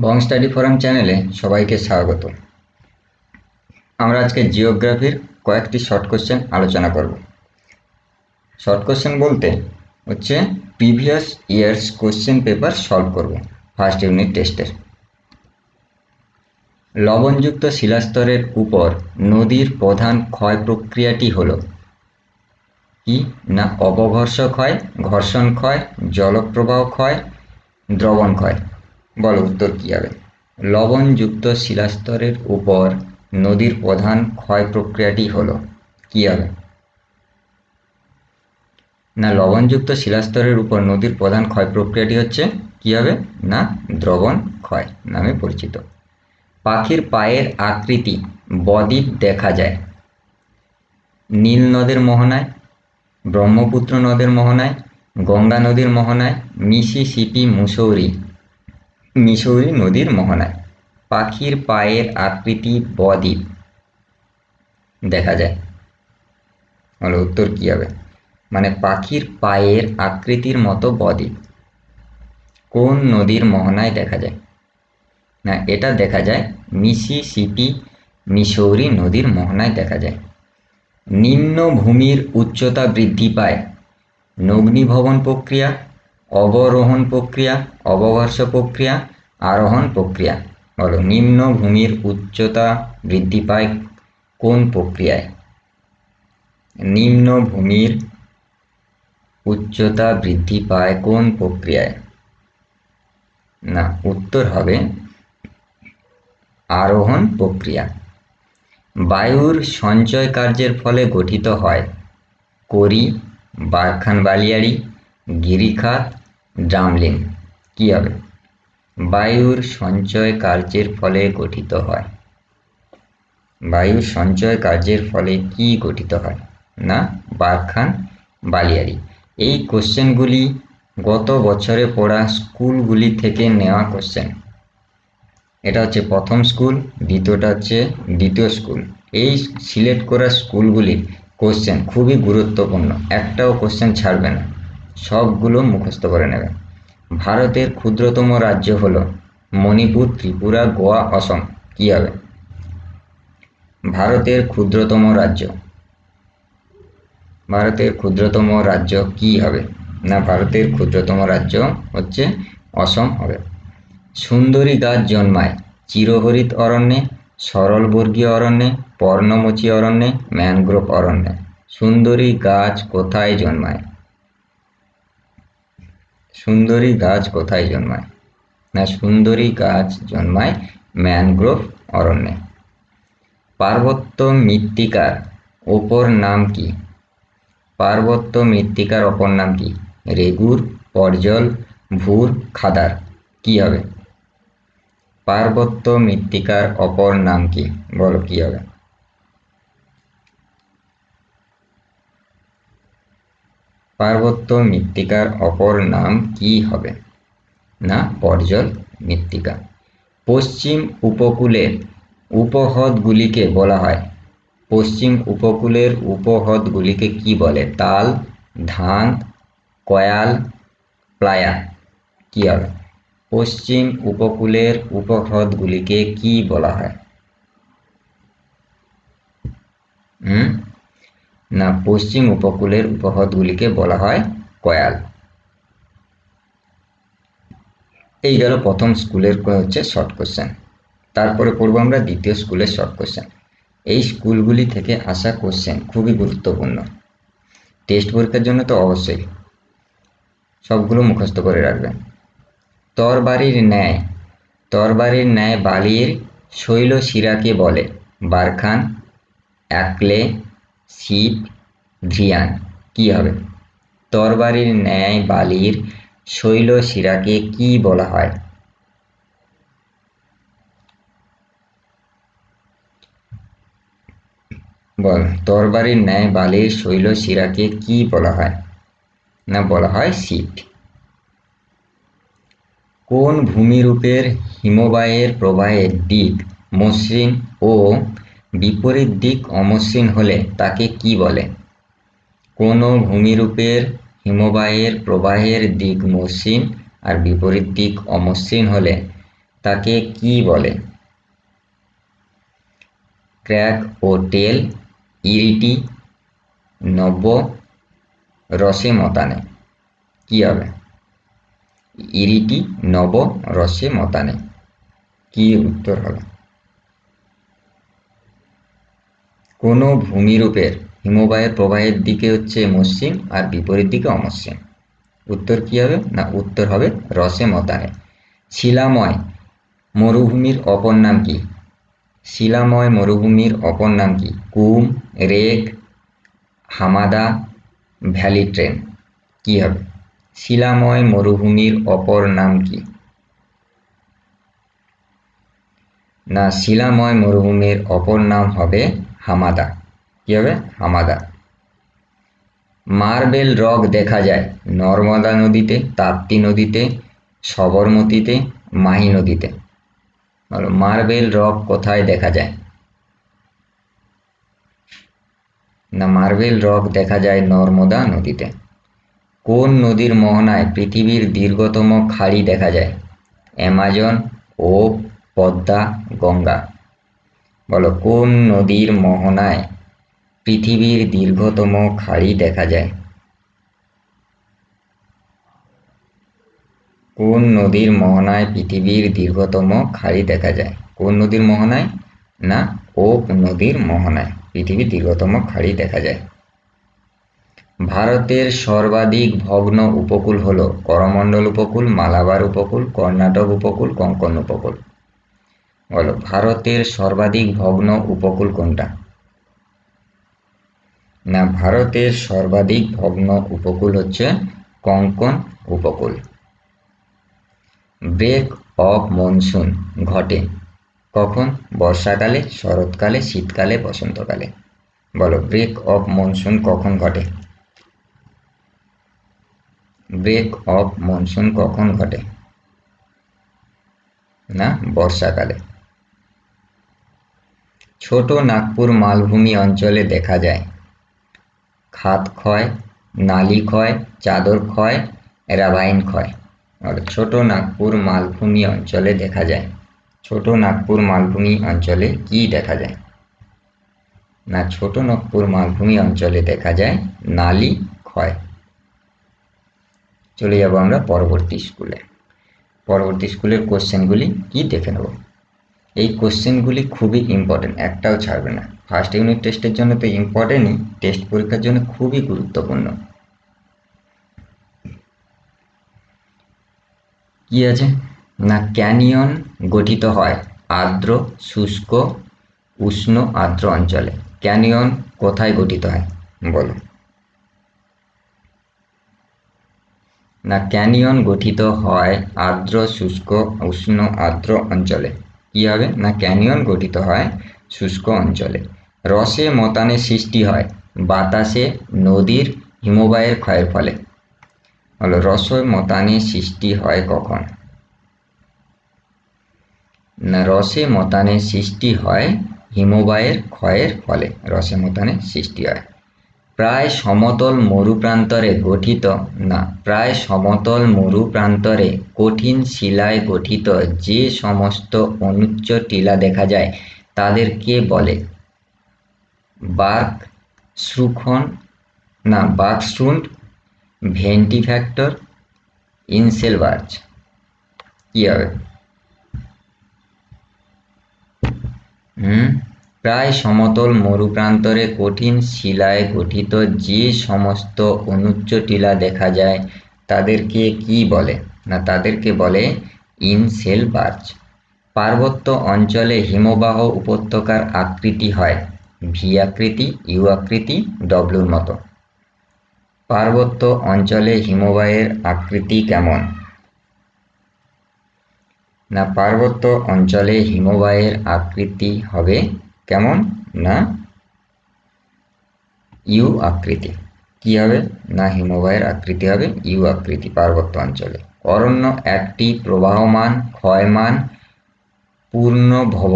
বং study forum চ্যানেলে সবাইকে স্বাগত। আমরা আজকে জিওগ্রাফির কয়েকটি শর্ট কোশ্চেন আলোচনা করব। শর্ট কোশ্চেন বলতে হচ্ছে previous years question paper solve করব ফার্স্ট ইউনিট টেস্টের। লবণযুক্ত শিলাস্তরের উপর নদীর প্রধান ক্ষয় প্রক্রিয়াটি হল কি না অবঘর্ষ ক্ষয়, ঘর্ষণ ক্ষয়, জলপ্রবাহ ক্ষয়, দ্রবণ ক্ষয়। বলো উত্তর কি হবে? লবণযুক্ত শিলাস্তরের উপর নদীর প্রধান ক্ষয় প্রক্রিয়াটি হলো কি হবে? না লবণযুক্ত শিলাস্তরের উপর নদীর প্রধান ক্ষয় প্রক্রিয়াটি হচ্ছে কি হবে না দ্রবণ ক্ষয় নামে পরিচিত। পাখির পায়ের আকৃতি বদ্বীপ দেখা যায় নীল নদের মোহনায়, ব্রহ্মপুত্র নদের মোহনায়, গঙ্গা নদীর মোহনায়, মিসিসিপি মিসৌরি নদীর মোহনায়। পাখির পায়ের আকৃতি বদ্বীপ দেখা যায়। বলো উত্তর কি হবে? মানে পাখির পায়ের আকৃতির মতো বদ্বীপ কোন নদীর মোহনায় দেখা যায়? না এটা দেখা যায় মিসিসিপি মিসৌরি নদীর মোহনায় দেখা যায়। নিম্ন ভূমির উচ্চতা বৃদ্ধি পায় নগ্নীভবন প্রক্রিয়া, অবরোহণ প্রক্রিয়া, অবঘর্ষ প্রক্রিয়া, আরোহণ প্রক্রিয়া। বলো নিম্ন ভূমির উচ্চতা বৃদ্ধি পায় কোন প্রক্রিয়ায়? নিম্ন ভূমির উচ্চতা বৃদ্ধি পায় কোন প্রক্রিয়ায়? না উত্তর হবে আরোহণ প্রক্রিয়া। বায়ুর সঞ্চয় কার্যের ফলে গঠিত হয় করি, বারখান বালিয়াড়ি, গিরিখাত, ড্রামলিন। কি হবে? বায়ুর সঞ্চয় কার্যের ফলে গঠিত হয়। বায়ুর সঞ্চয় কার্যের ফলে কি গঠিত হয়? না বারখান বালিয়াড়ি। এই কোশ্চেনগুলি গত বছরে পড়া স্কুলগুলি থেকে নেওয়া কোশ্চেন। এটা হচ্ছে প্রথম স্কুল, দ্বিতীয়টা হচ্ছে দ্বিতীয় স্কুল। এই সিলেক্ট করা স্কুলগুলির কোশ্চেন খুবই গুরুত্বপূর্ণ, একটাও কোশ্চেন ছাড়বে না, সবগুলো মুখস্থ করে নেবে। ভারতের ক্ষুদ্রতম রাজ্য হলো মণিপুর, ত্রিপুরা, গোয়া, অসম। কি হবে? ভারতের ক্ষুদ্রতম রাজ্য, ভারতের ক্ষুদ্রতম রাজ্য কি হবে? না ভারতের ক্ষুদ্রতম রাজ্য হচ্ছে অসম হবে। সুন্দরী গাছ জন্মায় চিরহরিত অরণ্যে, সরলবর্গীয় অরণ্যে, পর্ণমোচী অরণ্যে, ম্যানগ্রোভ অরণ্যে। সুন্দরী গাছ কোথায় জন্মায়? সুন্দরী গাছ কোথায় জন্মায়? না সুন্দরী গাছ জন্মায় ম্যানগ্রোভ অরণ্যে। পার্বত্য মৃত্তিকার অপর নাম কি? পার্বত্য মৃত্তিকার অপর নাম কি? রেগুর, পর্জল, ভুর, খাদার। কি হবে? পার্বত্য মৃত্তিকার অপর নাম কি? বলো কি হবে? পার্বত্য মৃত্তিকার অপর নাম কি হবে? না পর্জল মৃত্তিকা। পশ্চিম উপকূলের উপহ্রদগুলিকে বলা হয়, পশ্চিম উপকূলের উপহ্রদগুলিকে কি বলে? তাল, ধান, কয়াল, প্লায়া। কি হবে? পশ্চিম উপকূলের উপহ্রদগুলিকে কি বলা হয়? না পশ্চিম উপকূলের উপহ্রদগুলিকে বলা হয় কয়াল। এই গেল প্রথম স্কুলের হচ্ছে শর্ট কোশ্চেন। তারপরে পড়বো আমরা দ্বিতীয় স্কুলের শর্ট কোশ্চেন। এই স্কুলগুলি থেকে আসা কোশ্চেন খুবই গুরুত্বপূর্ণ, টেস্ট পরীক্ষার জন্য তো অবশ্যই সবগুলো মুখস্থ করে রাখবেন। তরবারির ন্যায় বালির শৈলশিরাকে বলে বারখান, অ্যাকলে, শিব, ধ্রিয়ান। কি হবে? তরবারির ন্যায় বালির শৈলশিরাকে কি বলা হয়? বল তরবারির ন্যায় বালির শৈলশিরাকে কি বলা হয়? না বলা হয় শিব। কোন ভূমিরূপের হিমবাহের প্রবাহের দিক মসৃণ ও বিপরীত দিক অমসৃণ হলে তাকে কি বলে? কোন ভূমিরূপের হিমবাহের প্রবাহের দিক মসৃণ আর বিপরীত দিক অমসৃণ হলে তাকে কি বলে? ক্র্যাক ও টেল, ইরিটি, নব্য, রসে মতানে। কি হবে? ইরিটি, নব, রসে মতানে। কি উত্তর হবে? কোন ভূমিরূপের হিমবাহের প্রবাহের দিকে হচ্ছে মসৃণ আর বিপরীত দিকে অমসৃণ? উত্তর কি হবে? না উত্তর হবে রসে মতানে। শিলাময় মরুভূমির অপর নাম কি? শিলাময় মরুভূমির অপর নাম কি? কুম, রেক, হামাদা, ভ্যালি ট্রেন। কি হবে? শিলাময় মরুভূমির অপর নাম কি? না শিলাময় মরুভূমির অপর নাম হবে হামাদা। কি হবে? হামাদা। মার্বেল রক দেখা যায় নর্মদা নদীতে, তাপ্তি নদীতে, সবরমতীতে, মাহি নদীতে। বলো মার্বেল রক কোথায় দেখা যায়? না মার্বেল রক দেখা যায় নর্মদা নদীতে। কোন নদীর মোহনায় পৃথিবীর দীর্ঘতম খাড়ি দেখা যায়? অ্যামাজন, ওব, পদ্মা, গঙ্গা। বলো কোন নদীর মোহনায় পৃথিবীর দীর্ঘতম খাড়ি দেখা যায়? কোন নদীর মোহনায় পৃথিবীর দীর্ঘতম খাড়ি দেখা যায়? কোন নদীর মোহনায়? না ওব নদীর মোহনায় পৃথিবীর দীর্ঘতম খাড়ি দেখা যায়। ভারতের সর্বাধিক ভগ্ন উপকূল হল করমণ্ডল উপকূল, মালাবার উপকূল, কর্ণাটক উপকূল, কোঙ্কণ উপকূল। বলো ভারতের সর্বাধিক ভগ্ন উপকূল কোনটা? না ভারতের সর্বাধিক ভগ্ন উপকূল হচ্ছে কোঙ্কণ উপকূল। ব্রেক অফ মনসুন ঘটে কখন? বর্ষাকালে, শরৎকালে, শীতকালে, বসন্তকালে। বলো ব্রেক অফ মনসুন কখন ঘটে? ব্রেক অফ মনসুন কখন ঘটে? না বর্ষাকালে। ছোট নাগপুর মালভূমি অঞ্চলে দেখা যায় খাত ক্ষয়, নালী ক্ষয়, চাদর ক্ষয়, র্যাভাইন ক্ষয়। ছোট নাগপুর মালভূমি অঞ্চলে দেখা যায়, ছোট নাগপুর মালভূমি অঞ্চলে কি দেখা যায়? না ছোট নাগপুর মালভূমি অঞ্চলে দেখা যায় নালী ক্ষয়। চলে যাব আমরা পরবর্তী স্কুলে। পরবর্তী স্কুলের কোশ্চেনগুলি কি দেখে নেব। এই কোশ্চেনগুলি খুবই ইম্পর্টেন্ট, একটাও ছাড়বে না। ফার্স্ট ইউনিট টেস্টের জন্য তো ইম্পর্টেন্টই, টেস্ট পরীক্ষার জন্য খুবই গুরুত্বপূর্ণ। কি আছে? না ক্যানিয়ন গঠিত হয় আর্দ্র, শুষ্ক, উষ্ণ, আর্দ্র অঞ্চলে। ক্যানিয়ন কোথায় গঠিত হয় বলো? না ক্যানিয়ন গঠিত হয় আর্দ্র, শুষ্ক, উষ্ণ, আর্দ্র অঞ্চলে। কি হবে? না ক্যানিয়ন গঠিত হয় শুষ্ক অঞ্চলে। রসে মতানে সৃষ্টি হয় বাতাসে, নদীর, হিমবাহের ক্ষয়ের ফলে। হলো রসে মতানে সৃষ্টি হয় কখন? না রসে মতানে সৃষ্টি হয় হিমবাহের ক্ষয়ের ফলে রসে মতানে সৃষ্টি হয়। প্রায় সমতল মরুপ্রান্তরে গঠিত না প্রায় সমতল মরুপ্রান্তরে কঠিন শিলায় গঠিত যে সমস্ত অনুচ্চ টিলা দেখা যায় তাদেরকে বলে? বার্ক শ্রুখন না বার্কশ্রুন্ড, ভেন্টিফ্যাক্টর, ইনসেলবার্চ। কি হবে? প্রায় সমতল মরুপ্রান্তরে কঠিন শিলায় গঠিত যে সমস্ত অনুচ্চ টিলা দেখা যায় তাদেরকে কি বলে? না তাদেরকে বলে ইনসেলবার্চ। পার্বত্য অঞ্চলে হিমবাহ উপত্যকার আকৃতি হয় ভি আকৃতি, ইউ আকৃতি, ডব্লুর মতো। পার্বত্য অঞ্চলে হিমবাহের আকৃতি কেমন? না পার্বত্য অঞ্চলে হিমবাহের আকৃতি হবে কেমন? না ইউ আকৃতি। কি হবে? না হিমবাহের আকৃতি হবে ইউ আকৃতি পার্বত্য অঞ্চলে। অরণ্য একটি প্রবাহমান, ক্ষয়মান, পূর্ণভব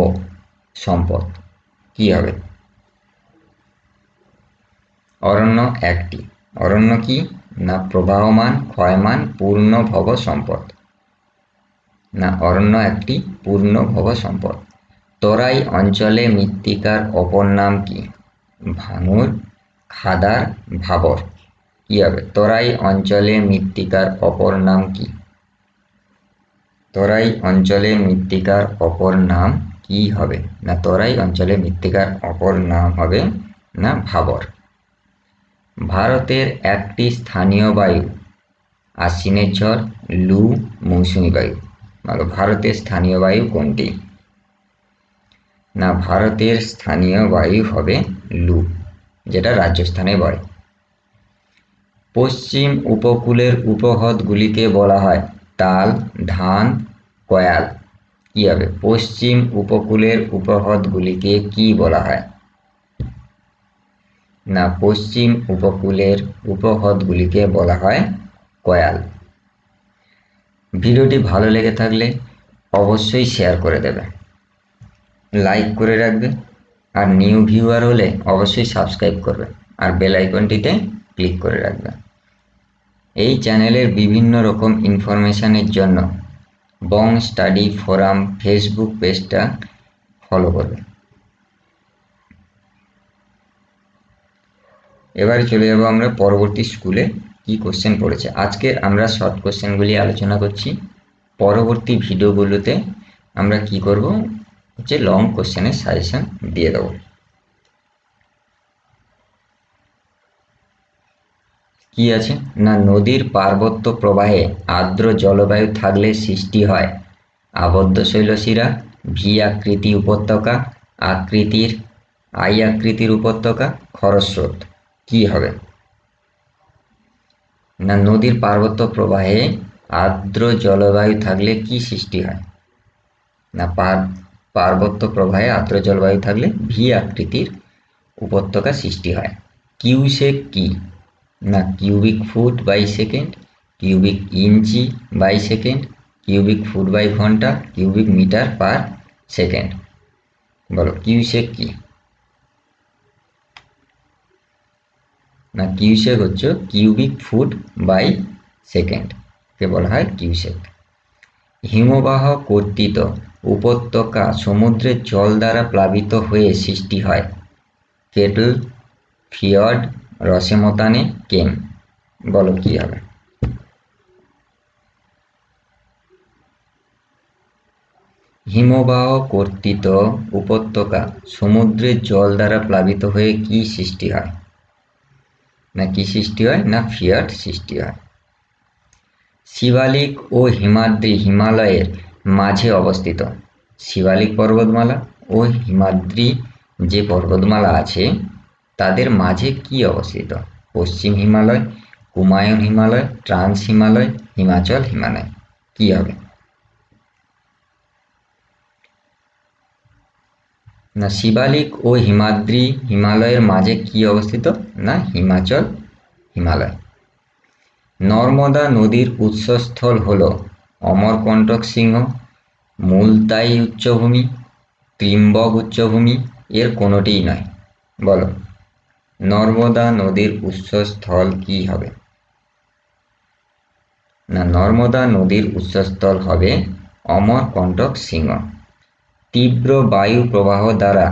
সম্পদ। কি হবে? অরণ্য একটি, অরণ্য কি? না প্রবাহমান, ক্ষয়মান, পূর্ণভব সম্পদ। না অরণ্য একটি পূর্ণভব সম্পদ। তরাই অঞ্চলে মৃত্তিকার অপর নাম কি? ভাঙুর, খাদার, ভাবর। কি হবে? তরাই অঞ্চলে মৃত্তিকার অপর নাম কি? তরাই অঞ্চলে মৃত্তিকার অপর নাম কি হবে? না তরাই অঞ্চলে মৃত্তিকার অপর নাম হবে না ভাবর। ভারতের একটি স্থানীয় বায়ু আশ্বিনের ঝড়, লু, মৌসুমী বায়ু। ভারতের স্থানীয় বায়ু কোনটি? না ভারতের স্থানীয় বায়ু হবে লু, যেটা রাজস্থানে বয়। পশ্চিম উপকূলের উপহ্রদগুলিকে বলা হয় তাল, ধান, কয়াল। কি হবে? পশ্চিম উপকূলের উপহ্রদগুলিকে কি বলা হয়? না পশ্চিম উপকূলের উপহ্রদগুলিকে বলা হয় কয়াল। ভিডিওটি ভালো লেগে থাকলে অবশ্যই শেয়ার করে দেবে, লাইক করে রাখবে, আর নিউ ভিউয়ার হলে অবশ্যই সাবস্ক্রাইব করবে আর বেল আইকনটিতে ক্লিক করে রাখবে। এই চ্যানেলের বিভিন্ন রকম ইনফরমেশনের জন্য বং স্টাডি ফোরাম ফেসবুক পেজটা ফলো করবে। এবারে চলে যাব আমরা পরবর্তী স্কুলে কি কোশ্চেন পড়েছে। আজকে আমরা শর্ট কোশ্চেনগুলি আলোচনা করছি। পরবর্তী ভিডিওগুলোতে আমরা কি করব হচ্ছে লং কোশ্চেনের সাজেশন দিয়ে দেবো। কি আছে? না নদীর পার্বত্য প্রবাহে আর্দ্র জলবায়ু থাকলে সৃষ্টি হয় আবদ্ধ শৈলশিরা, ভি আকৃতি উপত্যকা, আই আকৃতির উপত্যকা, খরস্রোত। কি হবে? না নদীর পার্বত্য প্রবাহে আর্দ্র জলবায়ু থাকলে কি সৃষ্টি হয়? না পার্বত্য প্রবাহে আর্দ্র জলবায়ু থাকলে ভি আকৃতির উপত্যকা সৃষ্টি হয়। কিউসেক কি? না cubic foot by second, cubic inch by second, cubic foot by ঘন্টা, কিউবিক মিটার পার সেকেন্ড। বলো কিউসেক কি? না কিউসেক হচ্ছে কিউবিক ফুট বাই সেকেন্ড কে বলা হয় কিউসেক। হিমবাহ কর্তৃত উপত্যকা সমুদ্রের জল দ্বারা প্লাবিত হয়ে সৃষ্টি হয় কেটল, ফিয়র্ড, রসেমতানে, কেম। বলো কি হবে? হিমবাহ কর্তৃত উপত্যকা সমুদ্রের জল দ্বারা প্লাবিত হয়ে কি সৃষ্টি হয়? না কি সৃষ্টি হয়? না ফিয়র্ড সৃষ্টি হয়। শিবালিক ও হিমাদ্রি হিমালয়ের মাঝে অবস্থিত। শিবালিক পর্বতমালা ও হিমাদ্রি যে পর্বতমালা আছে তাদের মাঝে কি অবস্থিত? পশ্চিম হিমালয়, কুমায়ুন হিমালয়, ট্রান্স হিমালয়, হিমাচল হিমালয়। কি হবে? না শিবালিক ও হিমাদ্রি হিমালয়ের মাঝে কি অবস্থিত? না হিমাচল হিমালয়। নর্মদা নদীর উৎসস্থল হল অমরকণ্টক সিংহ, মুলতাই উচ্চভূমি, ত্রিম্বক উচ্চভূমি, এর কোনোটিই নয়। বলো নর্মদা নদীর উৎসস্থল কি হবে? না নর্মদা নদীর উৎসস্থল হবে অমরকণ্টক সিংহ। তীব্র বায়ু প্রবাহ দ্বারা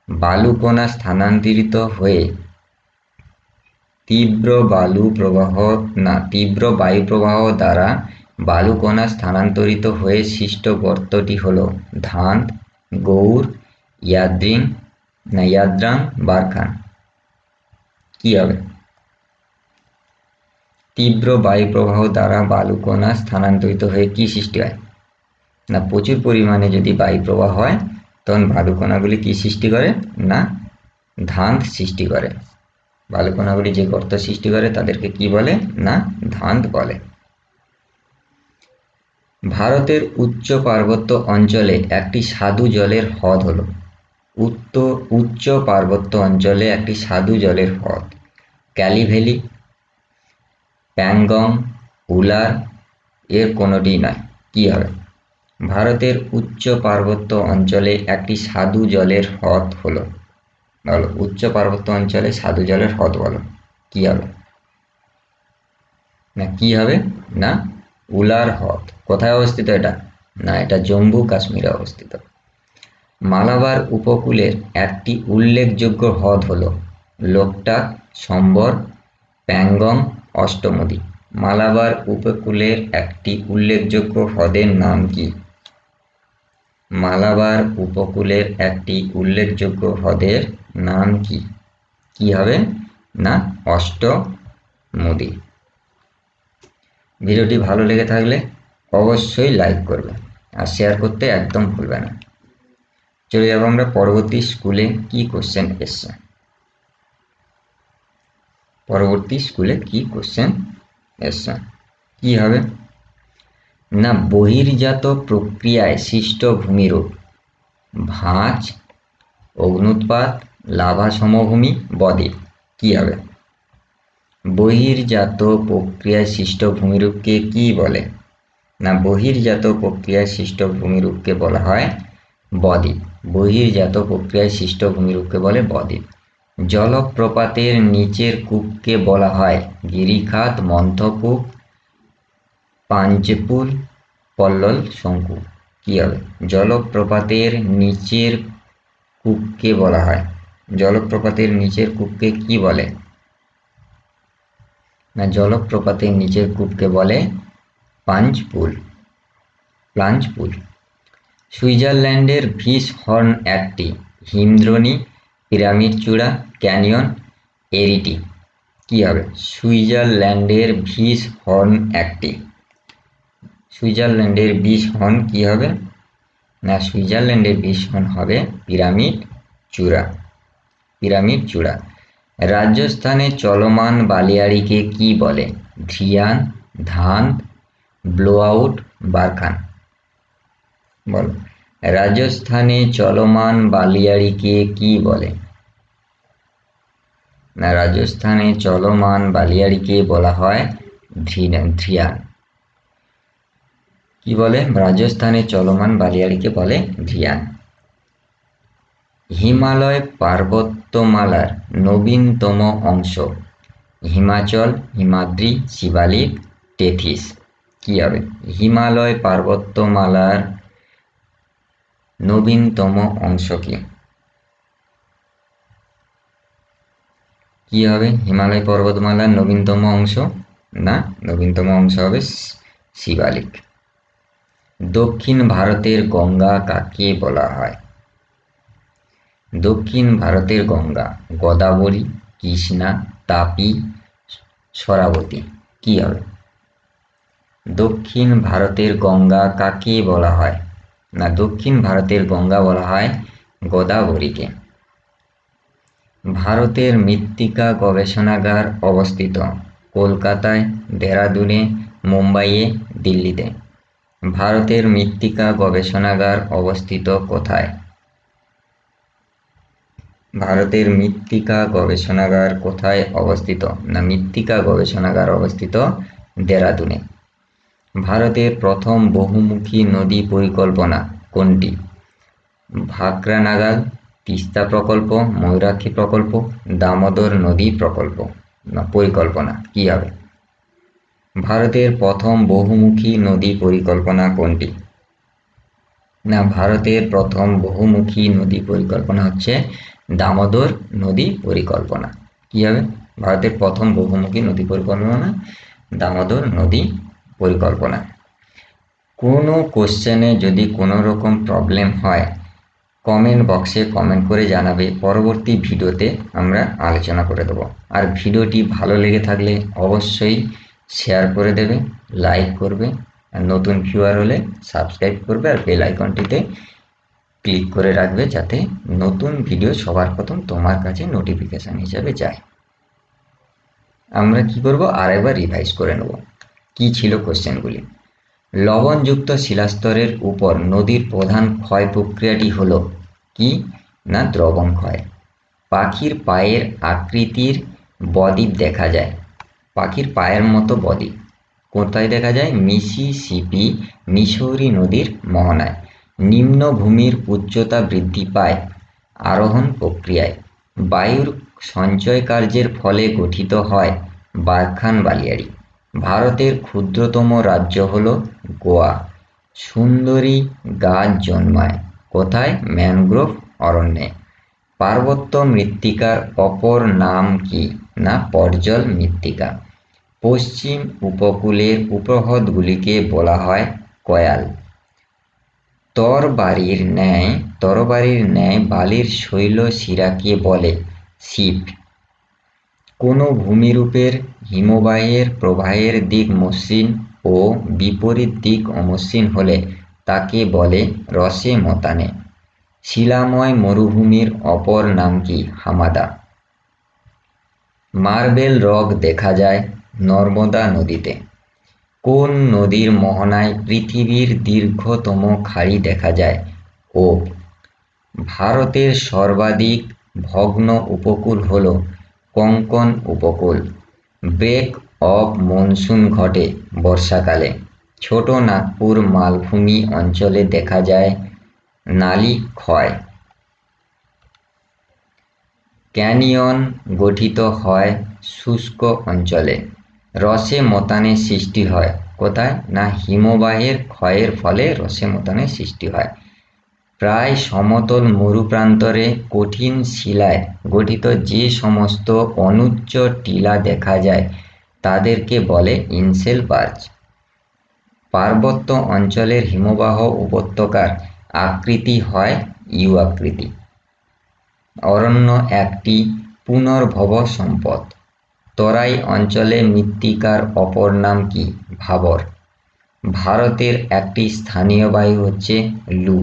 বালুকণা স্থানান্তরিত হয়ে তীব্র বায়ু প্রবাহ দ্বারা বালুকণা স্থানান্তরিত হয়ে সৃষ্ট গর্তটি হল ধান্দ, গৌর, ইয়াদ্রাং, বারখান। কি হবে? তীব্র বায়ু প্রবাহ দ্বারা বালুকণা স্থানান্তরিত হয়ে কি সৃষ্টি হয়? না প্রচুর পরিমাণে যদি বায়ু প্রবাহ হয় তখন বালুকণাগুলি কি সৃষ্টি করে? না ধান্দ সৃষ্টি করে। বালুকণাগুলি যে গর্ত সৃষ্টি করে তাদেরকে কি বলে? না ধান্দ বলে। ভারতের উচ্চ পার্বত্য অঞ্চলে একটি স্বাদু জলের হ্রদ হল উচ্চ পার্বত্য অঞ্চলে একটি স্বাদু জলের হ্রদ ক্যালি ভ্যালি, প্যাংগং, উলার, এর কোনোটি নয়। কি হবে? ভারতের উচ্চ পার্বত্য অঞ্চলে একটি স্বাদু জলের হ্রদ হলো, বলো উচ্চ পার্বত্য অঞ্চলে স্বাদু জলের হ্রদ বলো কি হবে? না কি হবে? না উলার হ্রদ। কোথায় অবস্থিত এটা? না, এটা জম্মু কাশ্মীরে অবস্থিত। মালাবার উপকূলের একটি উল্লেখযোগ্য হ্রদ হল লোকটাক, সম্বর, প্যাংগং, অষ্টমুদি। মালাবার উপকূলের একটি উল্লেখযোগ্য হ্রদের নাম কি? মালাবার উপকূলের একটি উল্লেখযোগ্য হ্রদের নাম কি? কি হবে? না, অষ্টমুদি। ভিডিওটি ভালো লেগে থাকলে অবশ্যই লাইক করবে আর শেয়ার করতে একদম ভুলবে না। চলে যাবো আমরা পরবর্তী স্কুলে কি কোশ্চেন এসছে। পরবর্তী স্কুলে কি কোশ্চেন এসছে, কি হবে? না, বহির্জাত প্রক্রিয়ায় সৃষ্ট ভূমিরূপ ভাঁজ, অগ্নুৎপাত, লাভা সমভূমি, বদ্বীপ। কি হবে? বহির্জাত প্রক্রিয়ায় সৃষ্ট ভূমিরূপকে কি বলে? না, বহির্জাত প্রক্রিয়ায় সৃষ্ট ভূমিরূপকে বলা হয় বদ্বীপ। বহির্জাত প্রক্রিয়ায় সৃষ্ট ভূমিরূপকে বলে বদ্বীপ। জলপ্রপাতের নিচের কূপকে বলা হয় গিরিখাত, মন্থকূপ, পাঞ্চেপুল, পল্লল, শঙ্কু। কি হবে? জলপ্রপাতের নিচের কূপকে বলা হয়, জলপ্রপাতের নিচের কূপকে কি বলে? না, জলপ্রপাতের নিচের কূপকে বলে পাঞ্চপুল, প্লাঞ্চপুল। সুইজারল্যান্ডের ভিস হর্ন একটি হিমদ্রোণী, পিরামিড চূড়া, ক্যানিয়ন, এরিটি। কি হবে? সুইজারল্যান্ডের ভিস হর্ন একটি, সুইজারল্যান্ডের ভিস হর্ন কি হবে? না, সুইজারল্যান্ডের ভিস হর্ন হবে পিরামিড চূড়া, পিরামিড চূড়া। রাজস্থানে চলমান বালিয়াড়িকে কি বলে? ধ্রিয়ান, ধান, ব্লো আউট, বারখান। বলো, রাজস্থানে চলমান বালিয়াড়িকে কি বলে? না, রাজস্থানে চলমান বালিয়াড়িকে বলা হয় ধ্রিয়ান। কি বলে? রাজস্থানে চলমান বালিয়াড়িকে বলে ধ্রিয়ান। হিমালয় পার্বত্যমালার নবীনতম অংশ হিমাচল, হিমাদ্রি, শিবালিক, টেথিস। কি হবে? হিমালয় পার্বত্যমালার নবীনতম অংশ কি? কি হবে হিমালয় পর্বতমালার নবীনতম অংশ? না, নবীনতম অংশ হবে শিবালিক। দক্ষিণ ভারতের গঙ্গা কাকে বলা হয়? দক্ষিণ ভারতের গঙ্গা গোদাবরী, কৃষ্ণা, তাপি, সরাবতী। কি হবে? দক্ষিণ ভারতের গঙ্গা কাকে বলা হয়? না, দক্ষিণ ভারতের গঙ্গা বলা হয় গোদাবরীকে। ভারতের মৃত্তিকা গবেষণাগার অবস্থিত কলকাতায়, দেরাদুনে, মুম্বাইয়ে, দিল্লিতে। ভারতের মৃত্তিকা গবেষণাগার অবস্থিত কোথায়? ভারতের মৃত্তিকা গবেষণাগার কোথায় অবস্থিত? না, মৃত্তিকা গবেষণাগার অবস্থিত দেরাদুনে। ভারতের প্রথম বহুমুখী নদী পরিকল্পনা কোনটি? ভাকরা নাগাল, তিস্তা প্রকল্প, ময়ূরাক্ষী প্রকল্প, দামোদর নদী প্রকল্প না পরিকল্পনা। কি হবে? ভারতের প্রথম বহুমুখী নদী পরিকল্পনা কোনটি? না, ভারতের প্রথম বহুমুখী নদী পরিকল্পনা হচ্ছে দামোদর নদী পরিকল্পনা। কি হবে? ভারতের প্রথম বহুমুখী নদী পরিকল্পনা দামোদর নদী পরিকল্পনা। কোনো কোশ্চেনে যদি কোনো রকম প্রবলেম হয় কমেন্ট বক্সে কমেন্ট করে জানাবে, পরবর্তী ভিডিওতে আমরা আলোচনা করে দেবো। আর ভিডিওটি ভালো লেগে থাকলে অবশ্যই শেয়ার করে দেবে, লাইক করবে, আর নতুন ভিউয়ার হলে সাবস্ক্রাইব করবে আর বেল আইকনটিতে ক্লিক করে রাখবে যাতে নতুন ভিডিও সবার প্রথম তোমার কাছে নোটিফিকেশান হিসেবে যায়। আমরা কি করব? আরেকবার রিভাইজ করে নেব কি ছিল কোশ্চেনগুলি। লবণযুক্ত শিলাস্তরের উপর নদীর প্রধান ক্ষয় প্রক্রিয়াটি হলো কি? না, দ্রবণ ক্ষয়। পাখির পায়ের আকৃতির বদ্বীপ দেখা যায়, পাখির পায়ের মতো বদ্বীপ কোথায় দেখা যায়? মিসিসিপি, মিসৌরি নদীর মোহনায়। নিম্নভূমির উচ্চতা বৃদ্ধি পায় আরোহণ প্রক্রিয়ায়। বায়ুর সঞ্চয় কার্যের ফলে গঠিত হয় বারখান বালিয়াড়ি। ভারতের ক্ষুদ্রতম রাজ্য হল গোয়া। সুন্দরী গাছ জন্মায় কোথায়? ম্যানগ্রোভ অরণ্যে। পার্বত্য মৃত্তিকার অপর নাম কি? না পর্জল মৃত্তিকা। পশ্চিম উপকূলের উপহ্রদগুলিকে বলা হয় কয়াল। তরবারির ন্যায় বালির শৈল শিরাকে বলে শিব। কোনো ভূমিরূপের হিমবাহের প্রবাহের দিক মসৃণ ও বিপরীত দিক অমসৃণ হলে তাকে বলে রসে মতানে। শিলাময় মরুভূমির অপর নাম কি? হামাদা। মার্বেল রক দেখা যায় নর্মদা নদীতে। কোন নদীর মোহনায় পৃথিবীর দীর্ঘতম খাড়ি দেখা যায়? ওব। ভারতের সর্বাধিক ভগ্ন উপকূল হল কোঙ্কণ উপকূল। ব্রেক অফ মনসুন ঘটে বর্ষাকালে। ছোট নাগপুর মালভূমি অঞ্চলে দেখা যায় নালী ক্ষয়। ক্যানিয়ন গঠিত হয় শুষ্ক অঞ্চলে। রসে মতানের সৃষ্টি হয় কোথায়? না হিমবাহের ক্ষয়ের ফলে রসে মতানের সৃষ্টি হয়। প্রায় সমতল মরুপ্রান্তরে কঠিন শিলায় গঠিত যে সমস্ত অনুচ্চ টিলা দেখা যায় তাদেরকে বলে ইনসেল বার্চ। পার্বত্য অঞ্চলের হিমবাহ উপত্যকার আকৃতি হয় ইউ আকৃতি। অরণ্য একটি পুনর্ভব সম্পদ। তরাই অঞ্চলে মৃত্তিকার অপর নাম কি? ভাবর। ভারতের একটি স্থানীয় বায়ু হচ্ছে লু।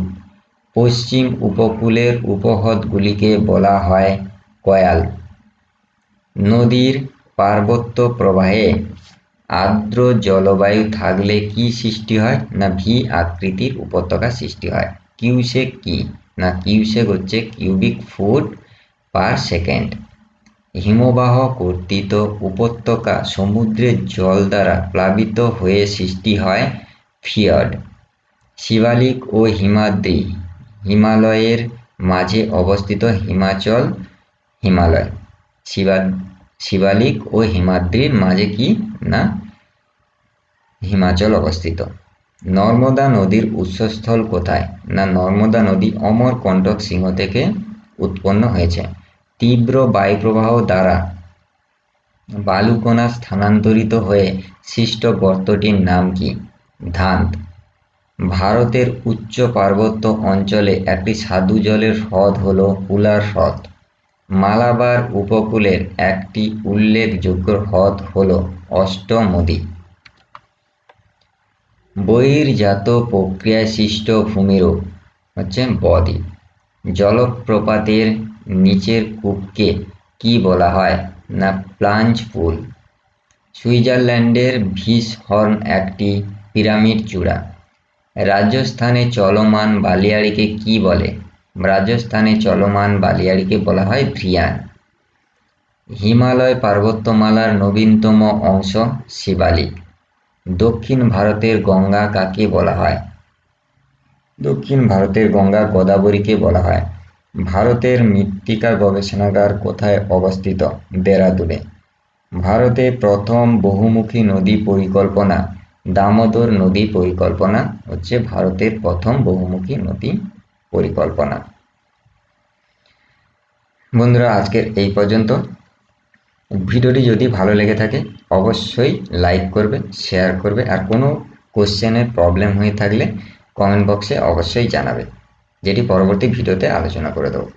পশ্চিম উপকূলের উপহ্রদগুলিকে বলা হয় কয়াল। নদীর পার্বত্য প্রবাহে আর্দ্র জলবায়ু থাকলে কি সৃষ্টি হয়? না ভি আকৃতির উপত্যকা সৃষ্টি হয়। কিউসেক কি? না কিউসেক হচ্ছে কিউবিক ফুট পার সেকেন্ড। হিমবাহ কর্তৃত উপত্যকা সমুদ্রের জল দ্বারা প্লাবিত হয়ে সৃষ্টি হয় ফিয়র্ড। শিবালিক ও হিমাদ্রি হিমালয়ের মাঝে অবস্থিত। হিমালয়। শিবালিক ও হিমাদ্রির মাঝে কি? না হিমাচল অবস্থিত। নর্মদা নদীর উৎসস্থল কোথায়? না নর্মদা নদী অমরকণ্টক সিংহ থেকে উৎপন্ন হয়েছে। তীব্র বায়ুপ্রবাহ দ্বারা বালুকণা স্থানান্তরিত হয়ে সৃষ্ট গর্তটির নাম কি? ধান্ত। ভারতের উচ্চ পার্বত্য অঞ্চলে একটি স্বাদু জলের হ্রদ হল উলার হ্রদ। মালাবার উপকূলের একটি উল্লেখযোগ্য হ্রদ হল অষ্টমদী। বহির্জাত প্রক্রিয়ায় সৃষ্ট ভূমিরূপ হচ্ছে বদ্বীপ। জলপ্রপাতের নিচের কূপকে কি বলা হয়? না প্লাঞ্জ পুল। সুইজারল্যান্ডের ভিসহর্ন একটি পিরামিড চূড়া। রাজস্থানে চলমান বালিয়াড়িকে কি বলে? রাজস্থানে চলমান বালিয়াড়িকে বলা হয় ধ্রিয়ান। হিমালয় পার্বত্যমালার নবীনতম অংশ শিবালিক। দক্ষিণ ভারতের গঙ্গা কাকে বলা হয়? দক্ষিণ ভারতের গঙ্গা গোদাবরীকে বলা হয়। ভারতের মৃত্তিকা গবেষণাগার কোথায় অবস্থিত? দেরাদুনে। ভারতে প্রথম বহুমুখী নদী পরিকল্পনা দামোদর নদী পরিকল্পনা হচ্ছে ভারতের প্রথম বহুমুখী নদী পরিকল্পনা। বন্ধুরা, আজকের এই পর্যন্ত। ভিডিওটি যদি ভালো লেগে থাকে অবশ্যই লাইক করবে, শেয়ার করবে, আর কোনো কোশ্চেনের প্রবলেম হয়ে থাকলে কমেন্ট বক্সে অবশ্যই জানাবে, যেটি পরবর্তী ভিডিওতে আলোচনা করে দেবো।